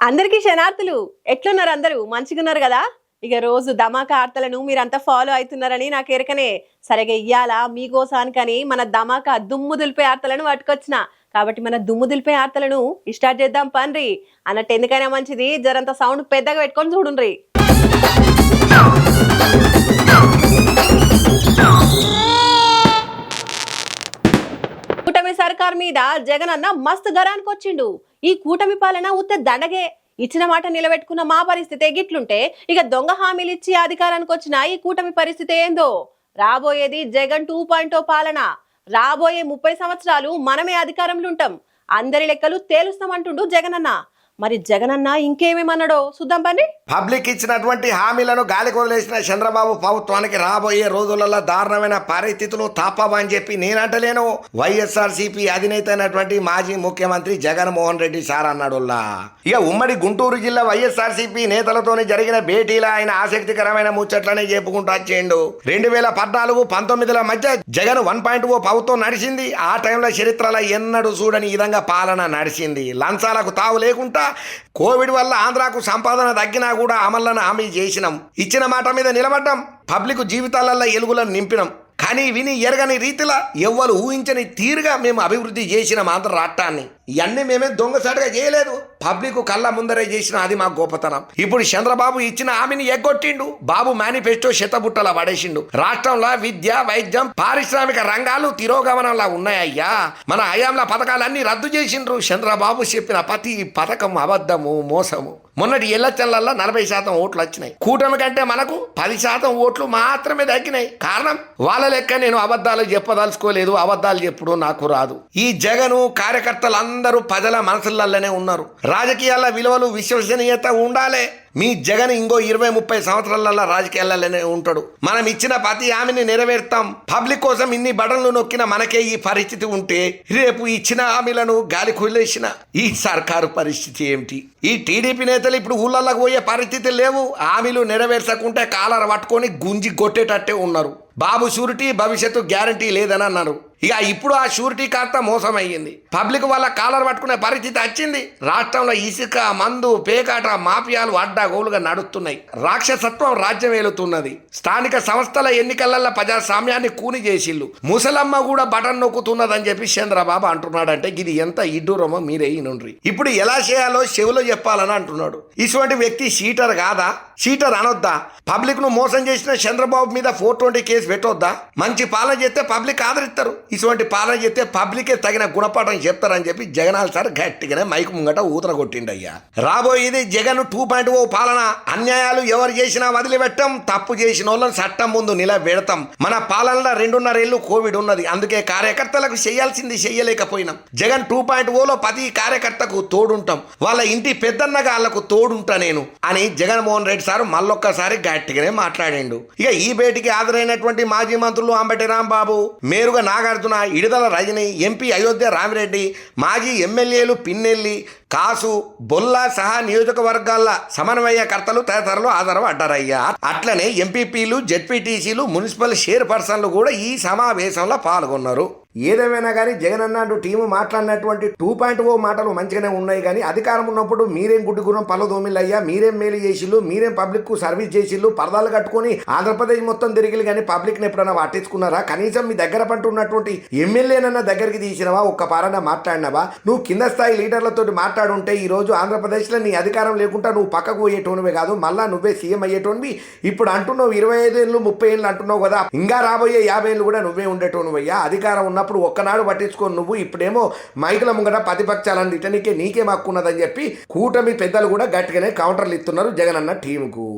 అందరికీ శనార్థులు. ఎట్లున్నారు? అందరూ మంచిగున్నారు కదా? ఇక రోజు ధమాకా ఆర్తలను మీరంతా ఫాలో అవుతున్నారని నాకు ఎరకనే. సరిగా ఇయ్యాలా మీకోసానికని మన ధమాకా దుమ్ము దులిపే ఆర్తలను పట్టుకొచ్చిన. కాబట్టి మన దుమ్ము దులిపే ఆర్తలను స్టార్ట్ చేద్దాం పన్రి. అన్నట్టు ఎందుకైనా మంచిది జరంత సౌండ్ పెద్దగా పెట్టుకొని చూడుండ్రి. కూటమి సర్కార్ మీద జగన్ అన్న మస్తు గరానికి వచ్చిండు. ఈ కూటమి పాలన ఉత్త దండగే. ఇచ్చిన మాట నిలబెట్టుకున్న మా పరిస్థితి గిట్లుంటే ఇక దొంగ హామీలు ఇచ్చి అధికారానికి వచ్చిన ఈ కూటమి పరిస్థితి ఏందో. రాబోయేది జగన్ 2.0 పాలన. రాబోయే 30 సంవత్సరాలు మనమే అధికారంలో ఉంటాం, అందరి లెక్కలు తేలుస్తామంటుండు జగన్ అన్న. మరి జగనన్న ఇంకేమేమన్నాడో చూద్దాం పని. పబ్లిక్ ఇచ్చినటువంటి హామీలను గాలికి వదిలేసిన చంద్రబాబు ప్రభుత్వానికి రాబోయే రోజులలో దారుణమైన పరిస్థితులు తప్పవని చెప్పి నేనంటలేను. వైఎస్ఆర్సీపీ అధినేత అయినటువంటి మాజీ ముఖ్యమంత్రి జగన్మోహన్ రెడ్డి సార్ అన్నాడు. ఇక ఉమ్మడి గుంటూరు జిల్లా వైఎస్ఆర్సీపీ నేతలతోనే జరిగిన భేటీలో ఆయన ఆసక్తికరమైన ముచ్చట్లనే చెప్పుకుంటూ వచ్చేయండు. 2014-19 మధ్య జగన్ 1.0 ప్రభుత్వం నడిచింది. ఆ టైంలో చరిత్రలో ఎన్నడూ చూడని విధంగా పాలన నడిచింది. లంచాలకు తావు లేకుండా కోవిడ్ వల్ల ఆంధ్రాకు సంపాదన తగ్గినా కూడా అమలను హామీ చేసినాం. ఇచ్చిన మాట మీద నిలబడ్డాం. పబ్లిక్ జీవితాలలో ఎలుగులను నింపినాం. కానీ విని ఎరగని రీతిలో ఎవ్వరు ఊహించని తీరుగా మేము అభివృద్ధి చేసినాం ఆంధ్ర రాష్ట్రాన్ని. ఇవన్నీ మేమే దొంగసాటుగా చేయలేదు, పబ్లిక్ కళ్ళ ముందరే చేసిన. అది మా గొప్పతనం. ఇప్పుడు చంద్రబాబు ఇచ్చిన హామీని ఎగ్గొట్టిండు. బాబు మేనిఫెస్టో శతబుట్టలా పడేసిండు. రాష్ట్రంలో విద్య, వైద్యం, పారిశ్రామిక రంగాలు తిరోగమనంలా ఉన్నాయ్యా. మన హయాంలో పథకాలన్నీ రద్దు చేసిండ్రు. చంద్రబాబు చెప్పిన ప్రతి పథకం అబద్ధము, మోసము. మొన్నటి ఎల్లచల్లల్లో 40% ఓట్లు వచ్చినాయి. కూటమి కంటే మనకు 10% ఓట్లు మాత్రమే తగ్గినాయి. కారణం వాళ్ళ లెక్క నేను అబద్ధాలు చెప్పదలుచుకోలేదు, అబద్ధాలు చెప్పుడు నాకు రాదు. ఈ జగను కార్యకర్తలు అందరూ ప్రజల మనసులలోనే ఉన్నారు. రాజకీయాల విలువలు, విశ్వసనీయత ఉండాలి. మీ జగన్ ఇంకో 20-30 సంవత్సరాలలో రాజకీయాలలోనే ఉంటాడు. మనం ఇచ్చిన ప్రతి హామీని నెరవేర్తాం. పబ్లిక్ కోసం ఇన్ని బటన్లు నొక్కిన మనకే ఈ పరిస్థితి ఉంటే రేపు ఇచ్చిన హామీలను గాలి కుదిలేసిన ఈ సర్కారు పరిస్థితి ఏమిటి? ఈ టీడీపీ నేతలు ఇప్పుడు ఊళ్ళల్లోకి పోయే పరిస్థితి లేవు. హామీలు నెరవేర్చకుంటే కాలర్ పట్టుకొని గుంజి కొట్టేటట్టే ఉన్నారు. బాబు షూరిటీ, భవిష్యత్తు గ్యారంటీ లేదని అన్నారు. ఇక ఇప్పుడు ఆ షూరిటీ కాస్త మోసం అయ్యింది. పబ్లిక్ వాళ్ళ కాలర్ పట్టుకునే పరిస్థితి వచ్చింది. రాష్ట్రంలో ఇసుక, మందు, పేకాట మాఫియాలు అడ్డాగోలుగా నడుస్తున్నాయి. రాక్షసత్వం రాజ్యం ఏలుతున్నది. స్థానిక సంస్థల ఎన్నికలలో ప్రజాస్వామ్యాన్ని కూని చేసిళ్ళు. ముసలమ్మ కూడా బటన్ నొక్కుతున్నదని చెప్పి చంద్రబాబు అంటున్నాడంటే ఇది ఎంత ఇడ్డూరమో మీరే నుండ్రి. ఇప్పుడు ఎలా చేయాలో చెవులో చెప్పాలని అంటున్నాడు. ఇటువంటి వ్యక్తి షీటర్ కాదా? షీటర్ అనొద్దా? పబ్లిక్ ను మోసం చేసిన చంద్రబాబు మీద 420 కేసు పెట్టొద్దా? మంచి పాలన చేస్తే పబ్లిక్ ఆదరిస్తారు. ఇటువంటి పాలన చేస్తే పబ్లికే తగిన గుణపాఠం చెప్తారని చెప్పి జగనాల్ సార్ గట్టిగానే మైకు ముంగట ఊతర కొట్టిండయ్యా. రాబోయేది జగన్ 2.0 పాలన. అన్యాయాలు ఎవరు చేసినా వదిలిపెట్టం, తప్పు చేసిన వాళ్ళని చట్టం ముందు నిలబెడతాం. మన పాలనలో 2.5 ఏళ్ళు కోవిడ్ ఉన్నది. అందుకే కార్యకర్తలకు చేయాల్సింది చెయ్యలేకపోయినాం. జగన్ 2.0లో ప్రతి కార్యకర్తకు తోడుంటాం. వాళ్ళ ఇంటి పెద్దన్నగా వాళ్ళకు తోడుంటా నేను అని జగన్మోహన్ రెడ్డి సార్ మళ్ళొక్కసారి గట్టిగానే మాట్లాడిండు. ఇక ఈ భేటీకి హాజరైనటువంటి మాజీ మంత్రులు అంబటి రాంబాబు, మేరుగా నాగార్జున, ఇడదల రజని, ఎంపీ అయోధ్య రామిరెడ్డి, మాజీ ఎమ్మెల్యేలు పిన్నెల్లి, కాసు, బొల్లా సహా నియోజకవర్గాల సమన్వయకర్తలు తదితరులు హాజరపడ్డారయ్యా. అట్లనే ఎంపీపీలు, జెడ్పీటీసీలు, మున్సిపల్ చైర్పర్సన్లు కూడా ఈ సమావేశంలో పాల్గొన్నారు. ఏదేమైనా కానీ జగన్ అన్నాడు టీము మాట్లాడినటువంటి 2.0 మాటలు మంచిగానే ఉన్నాయి. కానీ అధికారం ఉన్నప్పుడు మీరేం గుడ్డిగురం పల్లదోమిల్లయ్యా, మీరేం మేలు చేసిళ్ళు, మీరేం పబ్లిక్ కు సర్వీస్ చేసిళ్ళు, పరదాలు కట్టుకొని ఆంధ్రప్రదేశ్ మొత్తం తిరిగి కానీ పబ్లిక్ ని ఎప్పుడైనా పట్టించుకున్నారా? కనీసం మీ దగ్గర పట్టున్నటువంటి ఎమ్మెల్యేనన్నా దగ్గరికి తీసినవా? ఒక్క పారన్నా మాట్లాడినవా? నువ్వు కింద స్థాయి లీడర్లతో మాట్లాడుంటే ఈ రోజు ఆంధ్రప్రదేశ్లో నీ అధికారం లేకుండా నువ్వు పక్కకు పోయేటోనివే కాదు, మళ్ళా నువ్వే సీఎం అయ్యేటోనివి. ఇప్పుడు అంటున్నావు 25 ఏళ్ళు 30 ఏళ్ళు అంటున్నావు కదా, ఇంకా రాబోయే 50 ఏళ్ళు కూడా నువ్వే ఉండేటోనివయ్యా. అధికారం ఉన్న అప్పుడు ఒక్కనాడు పట్టించుకొని నువ్వు ఇప్పుడేమో మైకుల ముంగట ప్రతిపక్షాలను ఇటనికే నీకేం హక్కున్నదని చెప్పి కూటమి పెద్దలు కూడా గట్టిగానే కౌంటర్లు ఇస్తున్నారు జగన్ అన్న టీంకు.